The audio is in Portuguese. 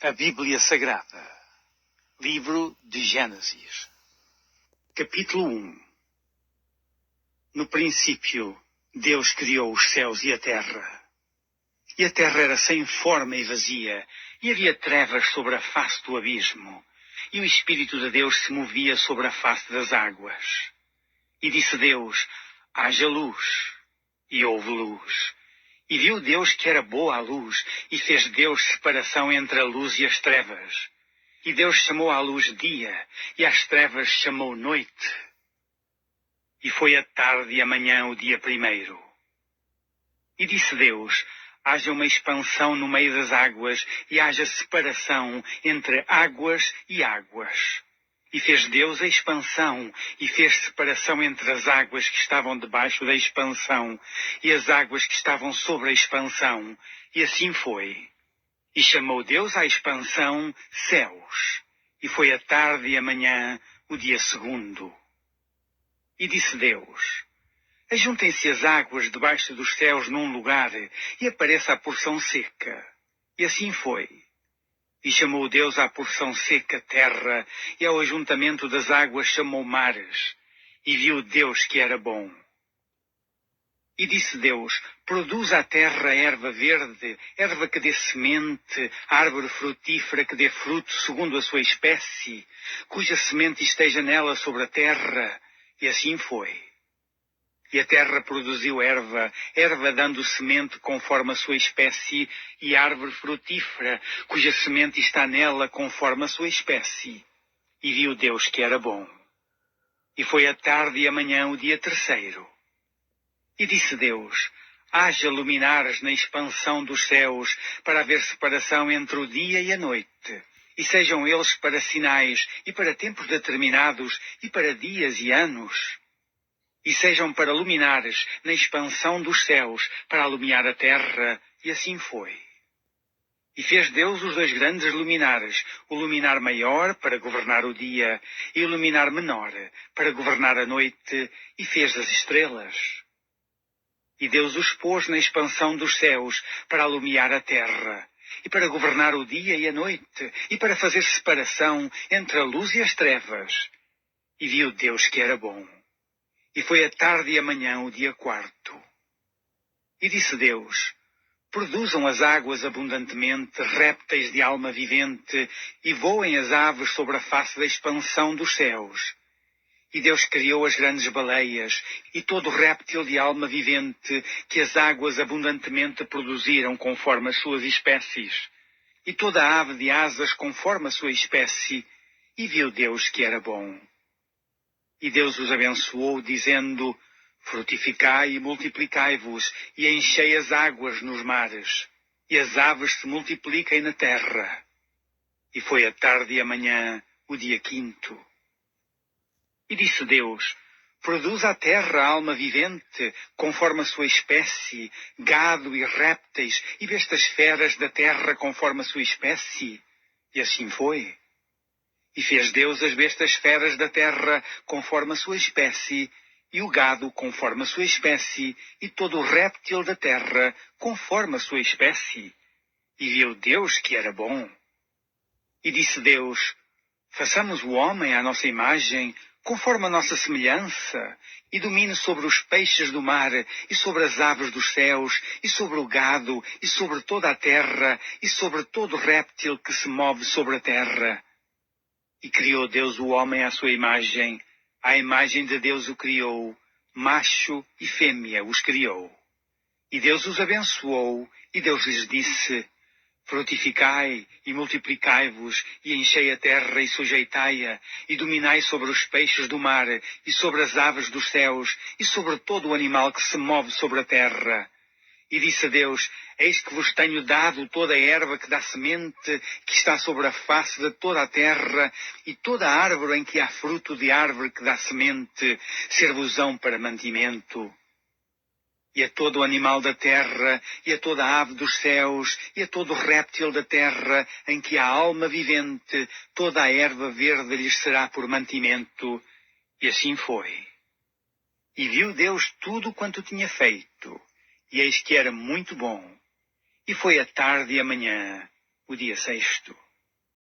A Bíblia Sagrada. Livro de Gênesis. Capítulo 1. No princípio, Deus criou os céus e a terra. E a terra era sem forma e vazia, e havia trevas sobre a face do abismo, e o Espírito de Deus se movia sobre a face das águas. E disse Deus: haja luz. E houve luz. E viu Deus que era boa a luz, e fez Deus separação entre a luz e as trevas. E Deus chamou à luz dia, e às trevas chamou noite. E foi a tarde e a manhã o dia primeiro. E disse Deus: haja uma expansão no meio das águas, e haja separação entre águas e águas. E fez Deus a expansão, e fez separação entre as águas que estavam debaixo da expansão, e as águas que estavam sobre a expansão. E assim foi. E chamou Deus à expansão céus. E foi a tarde e a manhã o dia segundo. E disse Deus: ajuntem-se as águas debaixo dos céus num lugar, e apareça a porção seca. E assim foi. E chamou Deus à porção seca terra, e ao ajuntamento das águas chamou mares. E viu Deus que era bom. E disse Deus: produza a terra erva verde, erva que dê semente, árvore frutífera que dê fruto segundo a sua espécie, cuja semente esteja nela sobre a terra. E assim foi. E a terra produziu erva, erva dando semente conforme a sua espécie, e árvore frutífera, cuja semente está nela conforme a sua espécie. E viu Deus que era bom. E foi a tarde e a manhã o dia terceiro. E disse Deus: haja luminares na expansão dos céus, para haver separação entre o dia e a noite. E sejam eles para sinais, e para tempos determinados, e para dias e anos. E sejam para luminares na expansão dos céus, para alumiar a terra. E assim foi. E fez Deus os dois grandes luminares, o luminar maior para governar o dia, e o luminar menor para governar a noite, e fez as estrelas. E Deus os pôs na expansão dos céus, para alumiar a terra, e para governar o dia e a noite, e para fazer separação entre a luz e as trevas. E viu Deus que era bom. E foi a tarde e a manhã o dia quarto. E disse Deus: produzam as águas abundantemente répteis de alma vivente, e voem as aves sobre a face da expansão dos céus. E Deus criou as grandes baleias, e todo réptil de alma vivente, que as águas abundantemente produziram conforme as suas espécies, e toda a ave de asas conforme a sua espécie. E viu Deus que era bom. E Deus os abençoou, dizendo: frutificai e multiplicai-vos, e enchei as águas nos mares, e as aves se multipliquem na terra. E foi a tarde e a manhã o dia quinto. E disse Deus: produza a terra a alma vivente, conforme a sua espécie, gado e répteis, e bestas feras da terra conforme a sua espécie. E assim foi. E fez Deus as bestas feras da terra conforme a sua espécie, e o gado conforme a sua espécie, e todo o réptil da terra conforme a sua espécie. E viu Deus que era bom. E disse Deus: façamos o homem à nossa imagem, conforme a nossa semelhança, e domine sobre os peixes do mar, e sobre as aves dos céus, e sobre o gado, e sobre toda a terra, e sobre todo réptil que se move sobre a terra. E criou Deus o homem à sua imagem, à imagem de Deus o criou, macho e fêmea os criou. E Deus os abençoou, e Deus lhes disse: frutificai e multiplicai-vos, e enchei a terra e sujeitai-a, e dominai sobre os peixes do mar, e sobre as aves dos céus, e sobre todo o animal que se move sobre a terra. E disse Deus: eis que vos tenho dado toda a erva que dá semente, que está sobre a face de toda a terra, e toda a árvore em que há fruto de árvore que dá semente, ser-vos-ão para mantimento. E a todo o animal da terra, e a toda a ave dos céus, e a todo o réptil da terra, em que há alma vivente, toda a erva verde lhes será por mantimento. E assim foi. E viu Deus tudo quanto tinha feito, e eis que era muito bom. E foi a tarde e a manhã o dia sexto.